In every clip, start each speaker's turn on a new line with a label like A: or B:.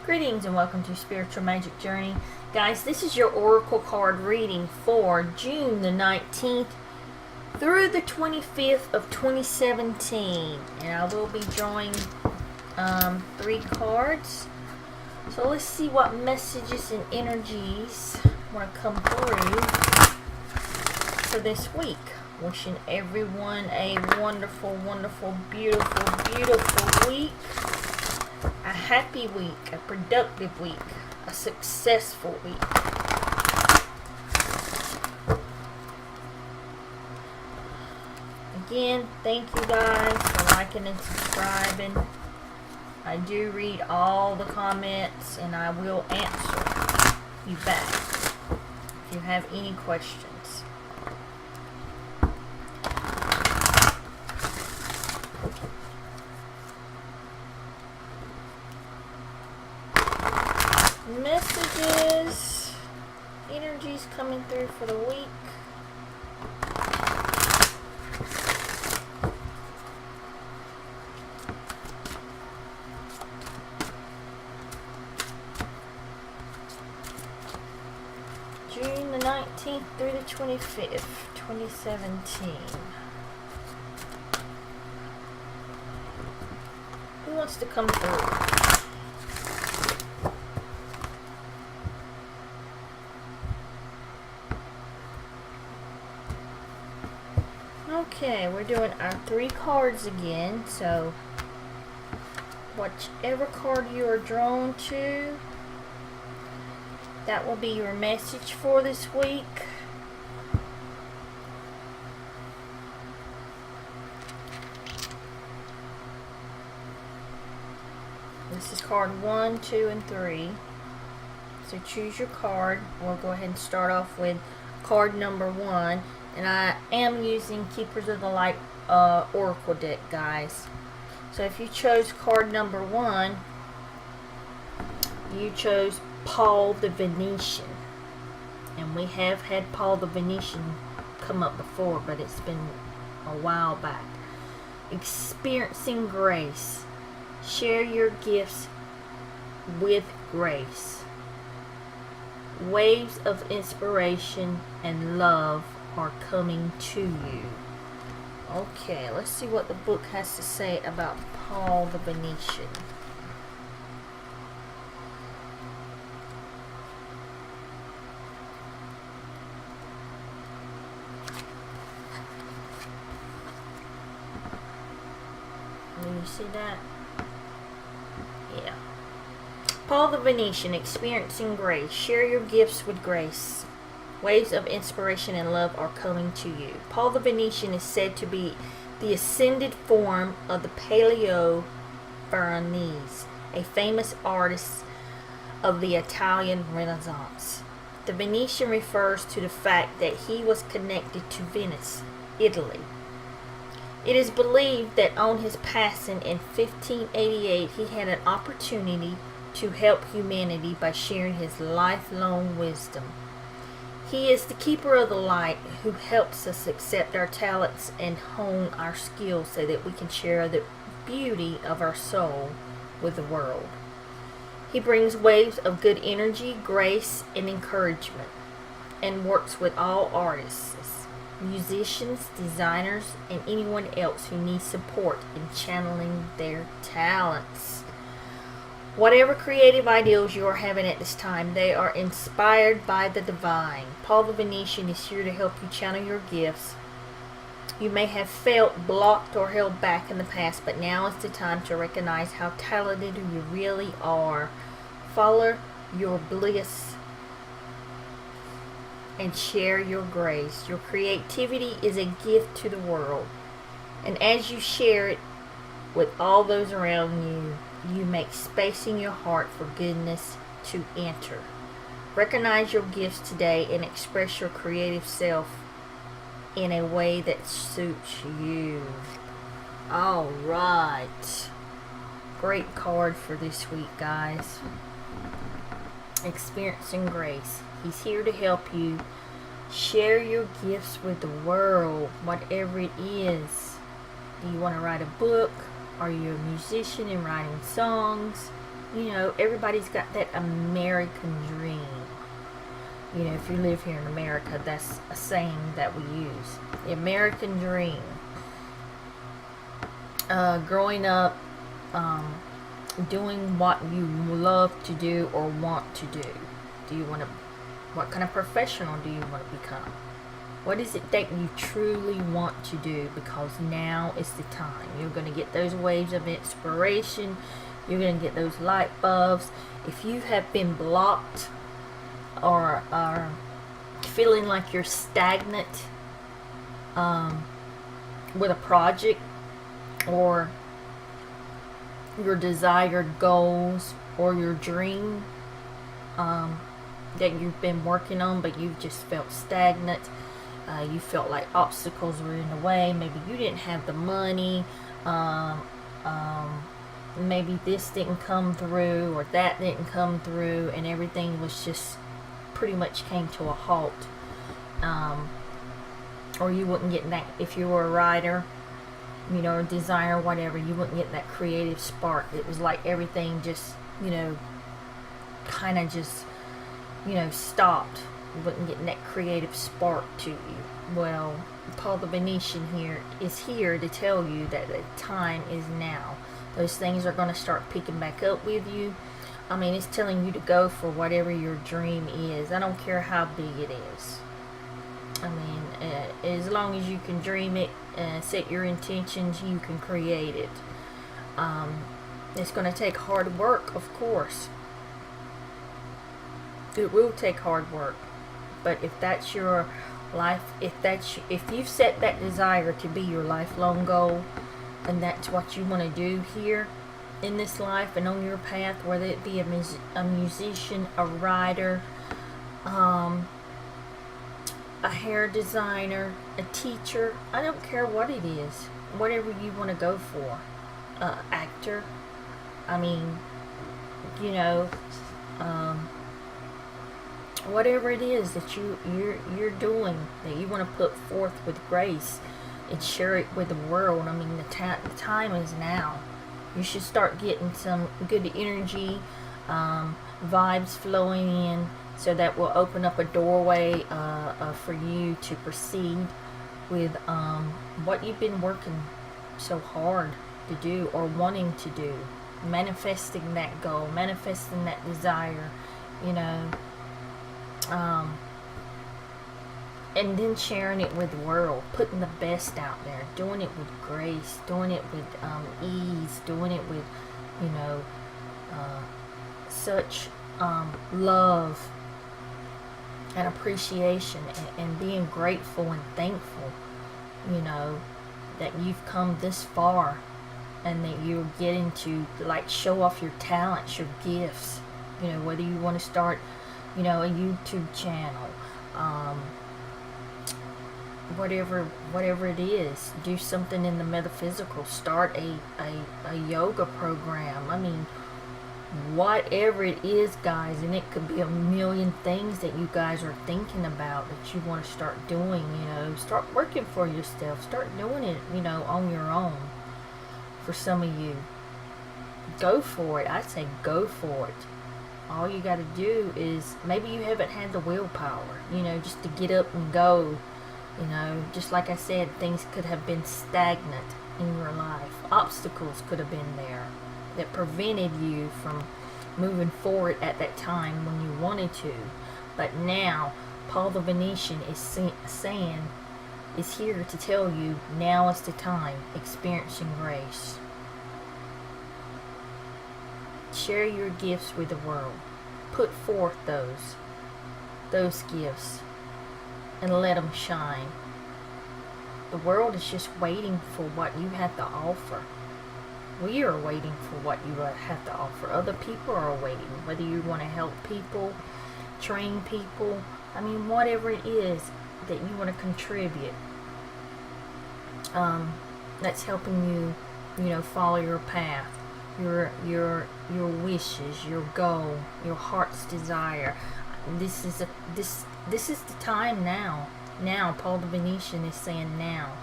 A: Greetings and welcome to Spiritual Magic Journey. Guys, this is your Oracle card reading for June the 19th through the 25th of 2017. And I will be drawing 3 cards. So let's see what messages and energies want to come through for this week. Wishing everyone a wonderful, wonderful, beautiful, beautiful week. A happy week, a productive week, a successful week. Again, thank you guys for liking and subscribing. I do read all the comments and I will answer you back if you have any questions. Messages, energies coming through for the week. June the 19th through the 25th, 2017. Who wants to come through? Okay, we're doing our 3 cards again, so whichever card you are drawn to, that will be your message for this week. This is card 1, 2, and 3. So choose your card. We'll go ahead and start off with card number 1. And I am using Keepers of the Light Oracle deck, guys. So if you chose card number 1, you chose Paul the Venetian. And we have had Paul the Venetian come up before, but it's been a while back. Experiencing grace. Share your gifts with grace. Waves of inspiration and love are coming to you. Okay, let's see what the book has to say about Paul the Venetian. Do you see that? Yeah. Paul the Venetian, experiencing grace. Share your gifts with grace. Waves of inspiration and love are coming to you. Paul the Venetian is said to be the ascended form of the Paleo Veronese, a famous artist of the Italian Renaissance. The Venetian refers to the fact that he was connected to Venice, Italy. It is believed that on his passing in 1588, he had an opportunity to help humanity by sharing his lifelong wisdom. He is the keeper of the light who helps us accept our talents and hone our skills so that we can share the beauty of our soul with the world. He brings waves of good energy, grace, and encouragement, and works with all artists, musicians, designers, and anyone else who needs support in channeling their talents. Whatever creative ideals you are having at this time, they are inspired by the divine. Paul the Venetian is here to help you channel your gifts. You may have felt blocked or held back in the past, but now is the time to recognize how talented you really are. Follow your bliss and share your grace. Your creativity is a gift to the world, and as you share it with all those around you, you make space in your heart for goodness to enter. Recognize your gifts today and express your creative self in a way that suits you. Alright. Great card for this week, guys. Experiencing grace. He's here to help you share your gifts with the world, whatever it is. Do you want to write a book? Are you a musician and writing songs? You know, everybody's got that American dream. You know, if you live here in America, that's a saying that we use. The American dream. Growing up, doing what you love to do or want to do. Do you want to, what kind of professional do you want to become? What is it that you truly want to do? Because now is the time. You're going to get those waves of inspiration. You're going to get those light bulbs. If you have been blocked or are feeling like you're stagnant with a project or your desired goals or your dream that you've been working on, but you've just felt stagnant, you felt like obstacles were in the way, maybe you didn't have the money, maybe this didn't come through or that didn't come through, and everything was just pretty much came to a halt, or you wouldn't get that if you were a writer, you know, or designer, whatever, you wouldn't get that creative spark. It was like everything just, you know, kind of just, you know, stopped. You wouldn't get that creative spark to you. Well, Paul the Venetian here is here to tell you that the time is now. Those things are going to start picking back up with you. I mean, it's telling you to go for whatever your dream is. I don't care how big it is. I mean, as long as you can dream it, set your intentions, you can create it. It's going to take hard work, of course. It will take hard work. But if that's your life, if you've set that desire to be your lifelong goal, and that's what you want to do here in this life and on your path, whether it be a musician, a writer, a hair designer, a teacher, I don't care what it is, whatever you want to go for, actor, I mean, you know, whatever it is that you're doing, that you want to put forth with grace and share it with the world. I mean, the time is now. You should start getting some good energy, vibes flowing in, so that will open up a doorway for you to proceed with what you've been working so hard to do or wanting to do. Manifesting that goal, manifesting that desire, you know. And then sharing it with the world, putting the best out there, doing it with grace, doing it with ease, doing it with, you know, such love and appreciation, and being grateful and thankful, you know, that you've come this far, and that you're getting to, like, show off your talents, your gifts, you know, whether you want to start, you know, a YouTube channel, whatever it is, do something in the metaphysical, start a yoga program. I mean, whatever it is, guys, and it could be a million things that you guys are thinking about that you want to start doing, you know, start working for yourself, start doing it, you know, on your own. For some of you, go for it. I'd say go for it. All you got to do is, maybe you haven't had the willpower, you know, just to get up and go. You know, just like I said, things could have been stagnant in your life. Obstacles could have been there that prevented you from moving forward at that time when you wanted to. But now, Paul the Venetian is saying, is here to tell you, now is the time, experiencing grace. Share your gifts with the world. Put forth those gifts and let them shine. The world is just waiting for what you have to offer. We are waiting for what you have to offer. Other people are waiting. Whether you want to help people, train people, I mean, whatever it is that you want to contribute, that's helping you, you know, follow your path, your wishes, your goal, your heart's desire. This is the time now. Now, Paul the Venetian is saying now.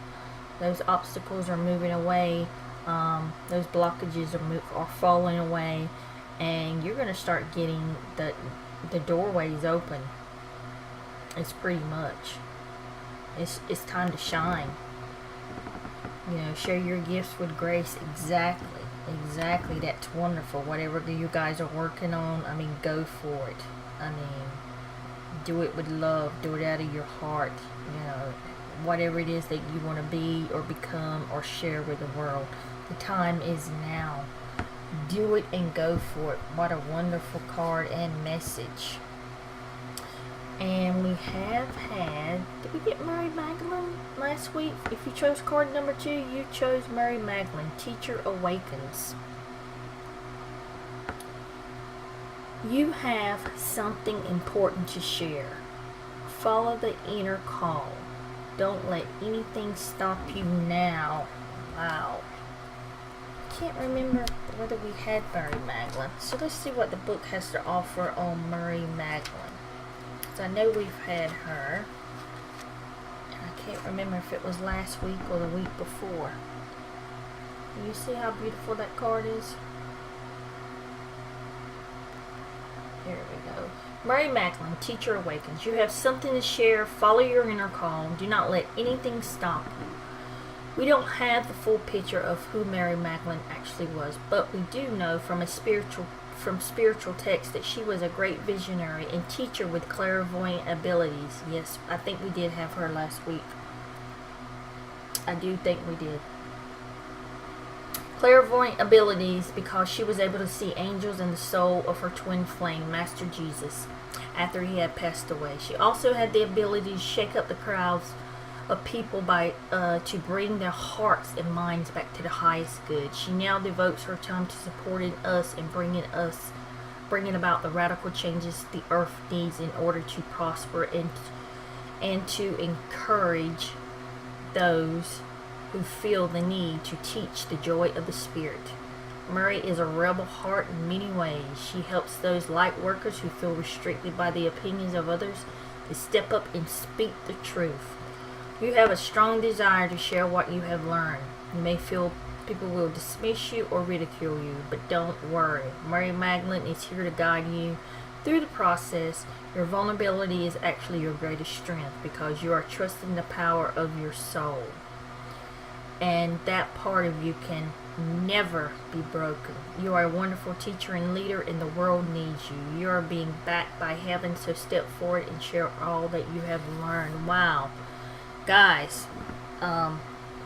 A: Those obstacles are moving away. Those blockages are falling away, and you're going to start getting the doorways open. It's pretty much. It's time to shine. Share your gifts with grace. Exactly. That's wonderful. Whatever you guys are working on, go for it. Do it with love. Do it out of your heart. Whatever it is that you want to be or become or share with the world. The time is now. Do it and go for it. What a wonderful card and message. And we have had, did we get Mary Magdalene last week? If you chose card number 2, you chose Mary Magdalene. Teacher Awakens. You have something important to share. Follow the inner call. Don't let anything stop you now. Wow. I can't remember whether we had Mary Magdalene. So let's see what the book has to offer on Mary Magdalene. I know we've had her, and I can't remember if it was last week or the week before. You see how beautiful that card is? Here we go. Mary Magdalene, Teacher Awakens. You have something to share. Follow your inner call. Do not let anything stop you. We don't have the full picture of who Mary Magdalene actually was, but we do know from spiritual text that she was a great visionary and teacher with clairvoyant abilities. Yes, I think we did have her last week. I do think we did. Clairvoyant abilities because she was able to see angels in the soul of her twin flame, Master Jesus, after he had passed away. She also had the ability to shake up the crowds of people by to bring their hearts and minds back to the highest good. She now devotes her time to supporting us and bringing about the radical changes the earth needs in order to prosper and to encourage those who feel the need to teach the joy of the Spirit. Mary is a rebel heart in many ways. She helps those light workers who feel restricted by the opinions of others to step up and speak the truth. You have a strong desire to share what you have learned. You may feel people will dismiss you or ridicule you, but don't worry. Mary Magdalene is here to guide you through the process. Your vulnerability is actually your greatest strength because you are trusting the power of your soul. And that part of you can never be broken. You are a wonderful teacher and leader, and the world needs you. You are being backed by heaven, so step forward and share all that you have learned. Wow. Guys,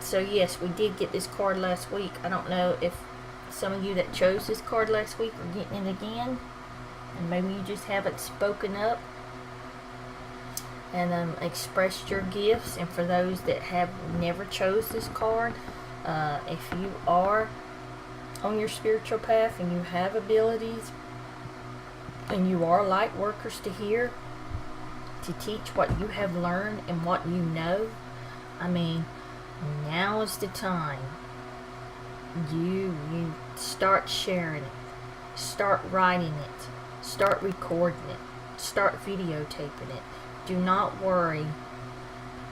A: so yes, we did get this card last week. I don't know if some of you that chose this card last week are getting it again, and maybe you just haven't spoken up and expressed your gifts. And for those that have never chose this card, if you are on your spiritual path and you have abilities and you are light workers to hear, to teach what you have learned and what you know, now is the time. You start sharing it, start writing it, start recording it, start videotaping it. Do not worry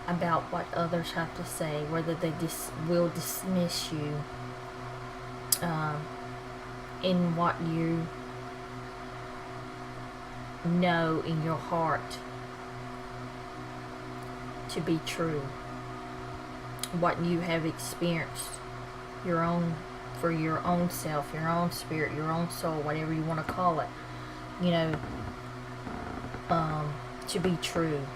A: about what others have to say, whether they will dismiss you in what you know in your heart to be true, what you have experienced, for your own self, your own spirit, your own soul, whatever you want to call it, to be true.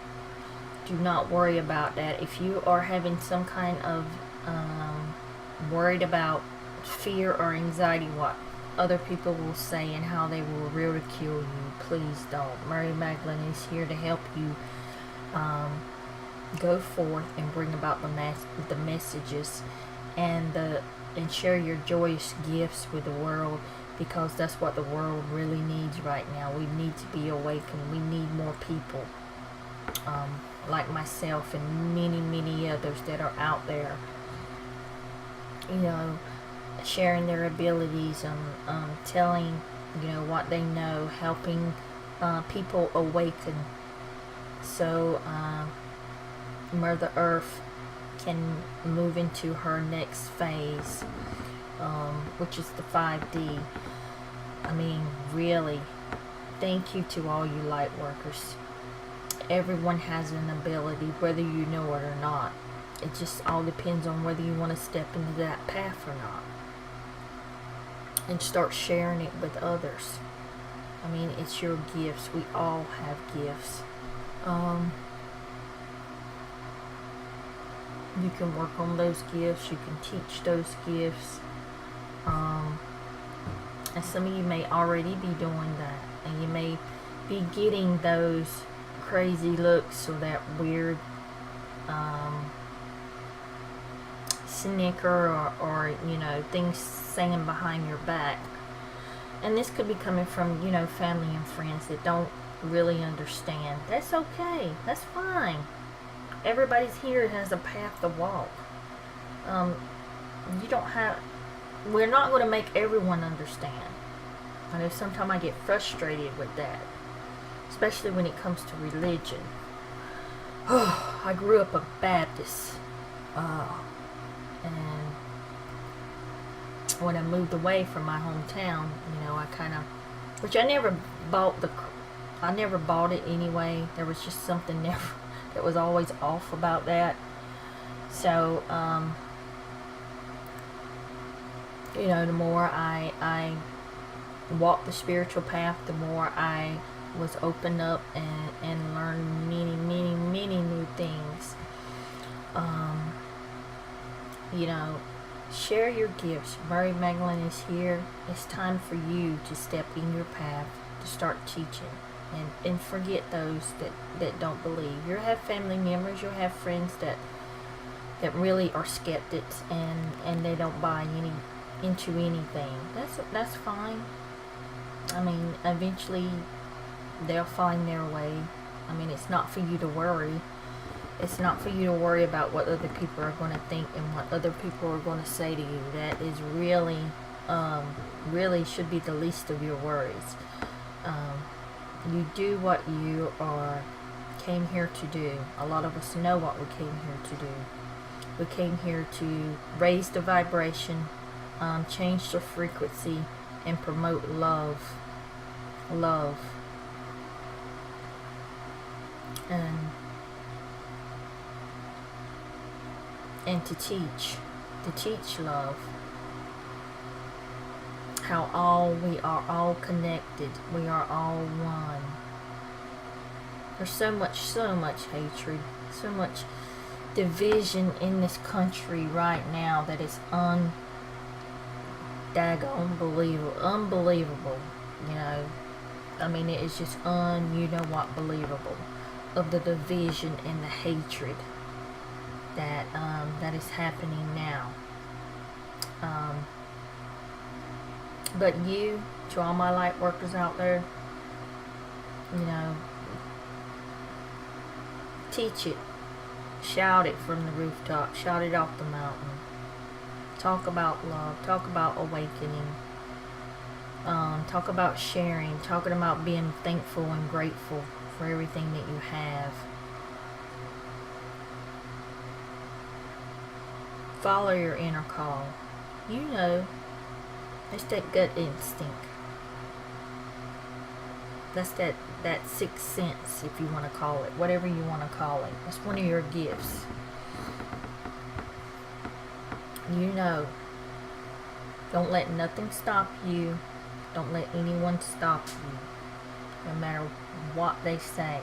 A: Do not worry about that. If you are having some kind of worried about fear or anxiety, what other people will say and how they will ridicule you, please don't. Mary Magdalene is here to help you go forth and bring about the messages and share your joyous gifts with the world, because that's what the world really needs right now. We need to be awakened. We need more people like myself and many others that are out there, sharing their abilities, telling what they know, helping people awaken, so Mother Earth can move into her next phase, which is the 5D. I mean, really, thank you to all you light workers. Everyone has an ability, whether you know it or not. It just all depends on whether you want to step into that path or not. And start sharing it with others. I mean, it's your gifts. We all have gifts. You can work on those gifts. You can teach those gifts. And some of you may already be doing that. And you may be getting those crazy looks or that weird snicker or you know, things saying behind your back. And this could be coming from, you know, family and friends that don't really understand. That's okay. That's fine. Everybody's here has a path to walk. You don't have... We're not going to make everyone understand. I know sometimes I get frustrated with that. Especially when it comes to religion. I grew up a Baptist. And when I moved away from my hometown, you know, I kind of, which I never bought it anyway. There was just something that was always off about that. So, you know, the more I walked the spiritual path, the more I was opened up and learned many new things. You know, share your gifts. Mary Magdalene is here. It's time for you to step in your path, to start teaching. And forget those that don't believe. You'll have family members, you'll have friends that really are skeptics and they don't buy into anything. That's fine. I mean, eventually they'll find their way. I mean, it's not for you to worry. It's not for you to worry about what other people are going to think and what other people are going to say to you. That is really should be the least of your worries. You do what you came here to do. A lot of us know what we came here to do. We came here to raise the vibration, change the frequency, and promote love. Love. And to teach love. How we are all connected. We are all one. There's so much hatred, so much division in this country right now that is unbelievable. You know, I mean, it is just believable of the division and the hatred that is happening now. But you, to all my light workers out there, you know, teach it. Shout it from the rooftop. Shout it off the mountain. Talk about love. Talk about awakening. Talk about sharing. Talking about being thankful and grateful for everything that you have. Follow your inner call. You know, it's that gut instinct. That's that sixth sense, if you want to call it. Whatever you want to call it. That's one of your gifts. You know. Don't let nothing stop you. Don't let anyone stop you. No matter what they say.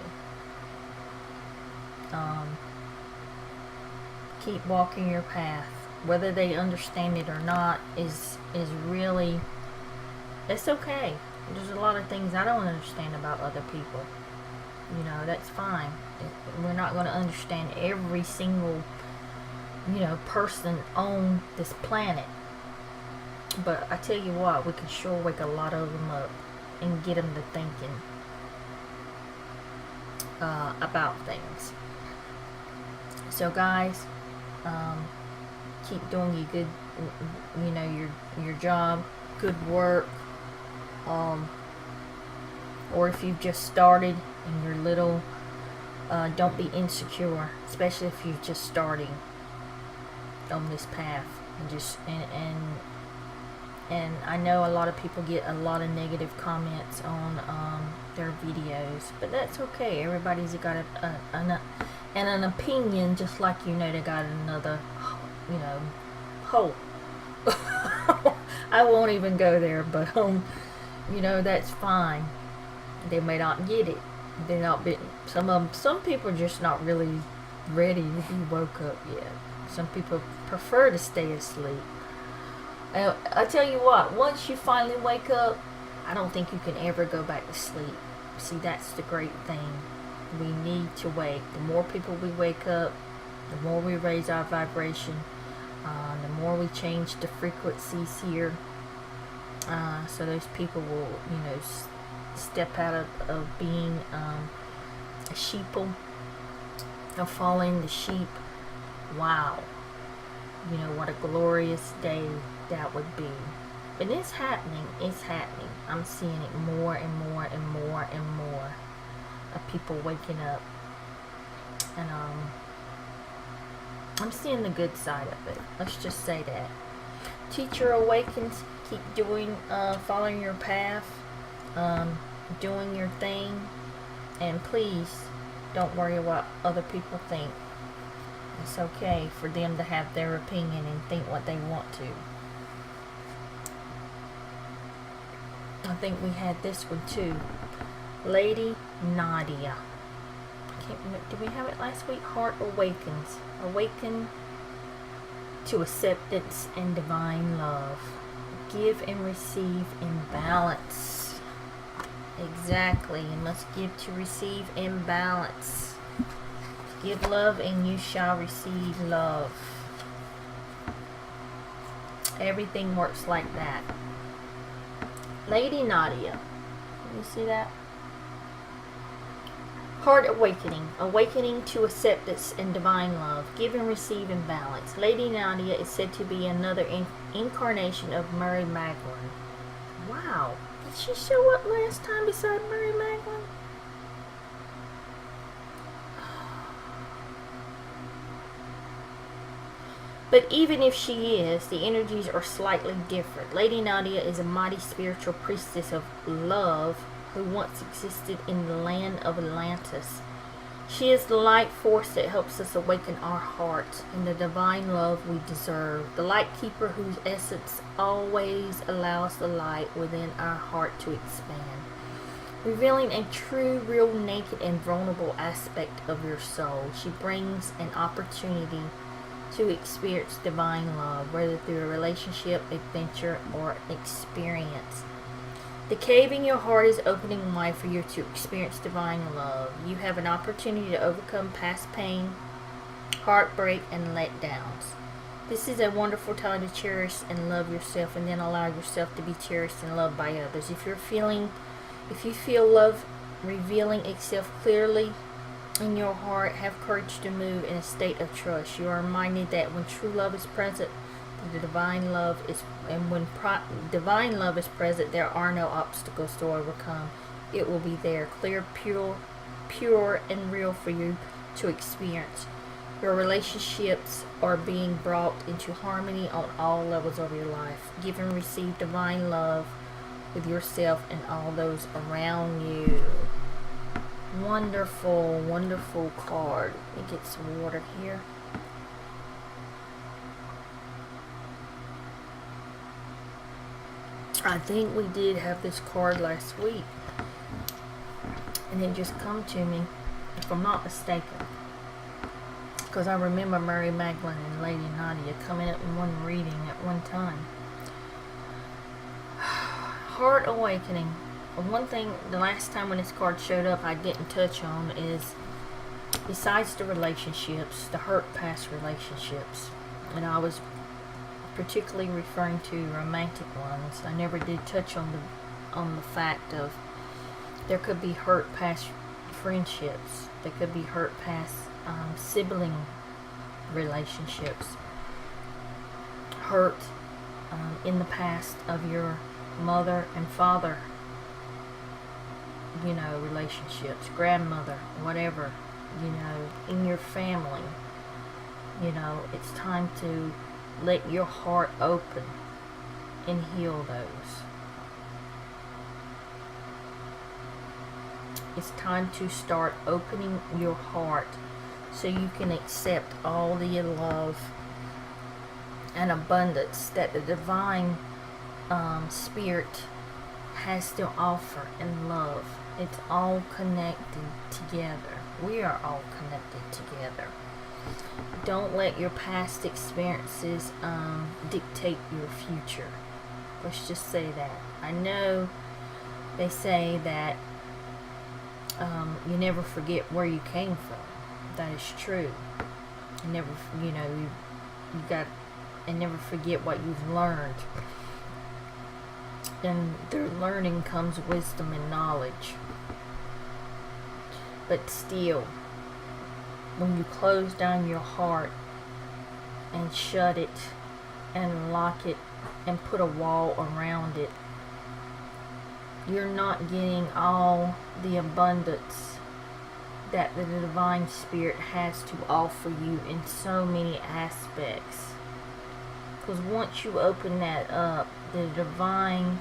A: Keep walking your path. Whether they understand it or not is really, it's okay. There's a lot of things I don't understand about other people. You know, that's fine. We're not going to understand every single, you know, person on this planet. But I tell you what, we can sure wake a lot of them up and get them to thinking about things. So guys, keep doing your good, you know, your job, good work. Or if you've just started and you're little, don't be insecure, especially if you're just starting on this path, and And I know a lot of people get a lot of negative comments on their videos, but that's okay. Everybody's got an opinion, just like they got another, hole. I won't even go there, but that's fine. They may not get it. They're not been, some people are just not really ready to be woke up yet. Some people prefer to stay asleep. I tell you what, once you finally wake up, I don't think you can ever go back to sleep. See, that's the great thing. We need to wake. The more people we wake up, the more we raise our vibration, the more we change the frequencies here. So those people will, step out of being a sheeple, of following the sheep. Wow. What a glorious day that would be. But it's happening. It's happening. I'm seeing it more and more and more and more of people waking up. And I'm seeing the good side of it. Let's just say that. Teacher awakens. Keep doing, following your path, doing your thing. And please don't worry what other people think. It's okay for them to have their opinion and think what they want to. I think we had this one too. Lady Nadia. I can't remember. Did we have it last week? Heart awakens. Awaken to acceptance and divine love. Give and receive in balance. Exactly. You must give to receive in balance. Give love and you shall receive love. Everything works like that. Lady Nadia. Can you see that? Heart awakening. Awakening to acceptance and divine love. Give and receive in balance. Lady Nadia is said to be another incarnation of Mary Magdalene. Wow. Did she show up last time beside Mary Magdalene? But even if she is, the energies are slightly different. Lady Nadia is a mighty spiritual priestess of love who once existed in the land of Atlantis. She is the light force that helps us awaken our hearts in the divine love we deserve. The light keeper whose essence always allows the light within our heart to expand, revealing a true, real, naked, and vulnerable aspect of your soul. She brings an opportunity to experience divine love, whether through a relationship, adventure, or experience. The cave in your heart is opening wide for you to experience divine love. You have an opportunity to overcome past pain, heartbreak, and letdowns. This is a wonderful time to cherish and love yourself, and then allow yourself to be cherished and loved by others. If you feel love revealing itself clearly in your heart, have courage to move in a state of trust. You are reminded that when true love is present, the divine love is, and when divine love is present, there are no obstacles to overcome. It will be there, clear, pure, and real for you to experience. Your relationships are being brought into harmony on all levels of your life. Give and receive divine love with yourself and all those around you. Wonderful, wonderful card. Let me get some water here. I think we did have this card last week, and it just come to me, if I'm not mistaken, because I remember Mary Magdalene and Lady Nadia coming up in one reading at one time. Heart awakening. One thing, the last time when this card showed up, I didn't touch on is, besides the relationships, the hurt past relationships, and I was particularly referring to romantic ones. I never did touch on the fact of there could be hurt past friendships. There could be hurt past sibling relationships. Hurt in the past of your mother and father, relationships, grandmother, whatever, in your family. It's time to let your heart open and heal those. It's time to start opening your heart so you can accept all the love and abundance that the divine spirit has to offer in love. It's all connected together. We are all connected together. Don't let your past experiences dictate your future. Let's just say that. I know they say that you never forget where you came from. That is true. You never, you got, and never forget what you've learned. And through learning comes wisdom and knowledge. But still, when you close down your heart and shut it and lock it and put a wall around it, you're not getting all the abundance that the divine spirit has to offer you in so many aspects. Because once you open that up, the divine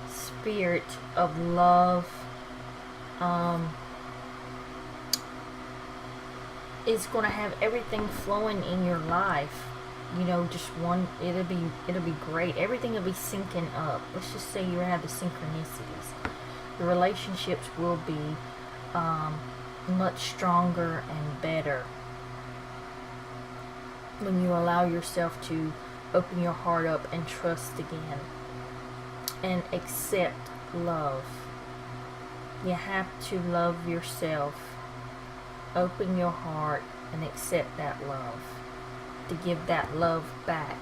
A: spirit of love is going to have everything flowing in your life. Just one, it'll be great. Everything will be syncing up. Let's just say you have the synchronicities. The relationships will be much stronger and better when you allow yourself to open your heart up and trust again and accept love. You have to love yourself. Open your heart and accept that love, to give that love back.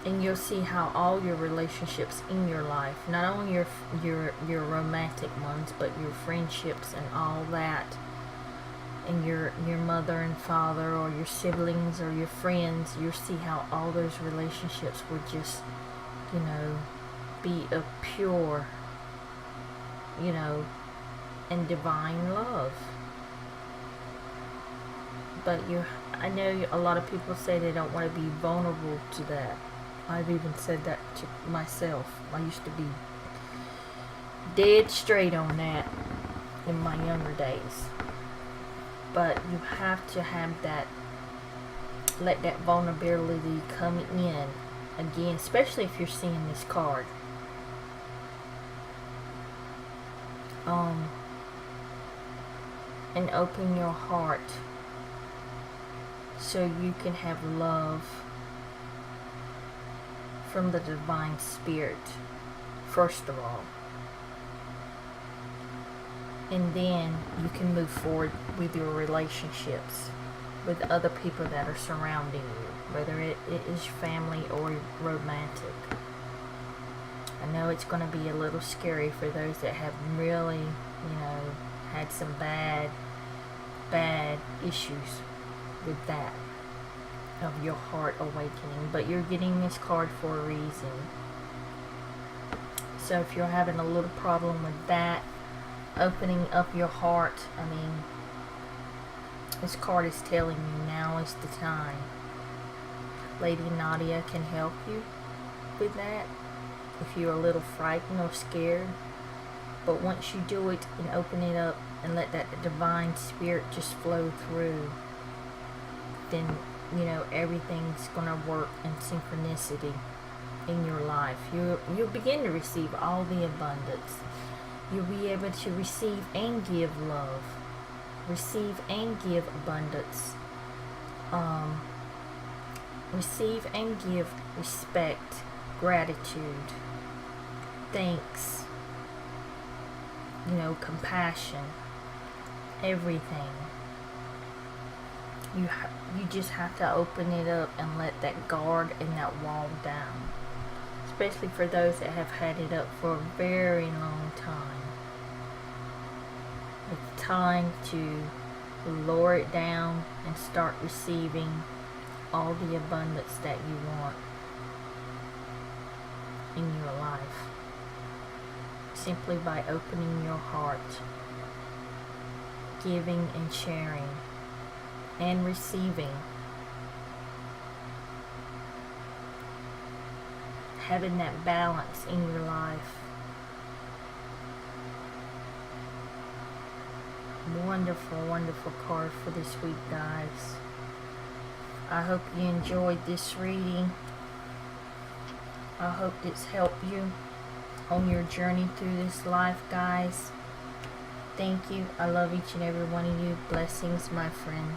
A: And you'll see how all your relationships in your life, not only your romantic ones, but your friendships and all that, and your mother and father, or your siblings, or your friends, you'll see how all those relationships would just, be a pure, and divine love. But I know a lot of people say they don't want to be vulnerable to that. I've even said that to myself. I used to be dead straight on that in my younger days. But you have to have that, let that vulnerability come in again, especially if you're seeing this card. And open your heart so you can have love from the divine spirit, first of all. And then you can move forward with your relationships with other people that are surrounding you, whether it is family or romantic. I know it's going to be a little scary for those that have really, had some bad issues with that, of your heart awakening. But you're getting this card for a reason. So if you're having a little problem with that, opening up your heart, this card is telling you now is the time. Lady Nadia can help you with that if you're a little frightened or scared. But once you do it and open it up and let that divine spirit just flow through, then everything's gonna work in synchronicity in your life. You'll begin to receive all the abundance. You'll be able to receive and give love, receive and give abundance, receive and give respect, gratitude, thanks, compassion, everything. You just have to open it up and let that guard and that wall down. Especially for those that have had it up for a very long time. It's time to lower it down and start receiving all the abundance that you want in your life. Simply by opening your heart, giving and sharing, and receiving having that balance in your life. Wonderful, wonderful card for this week, guys. I hope you enjoyed this reading. I hope it's helped you on your journey through this life, guys. Thank you. I love each and every one of you. Blessings, my friend.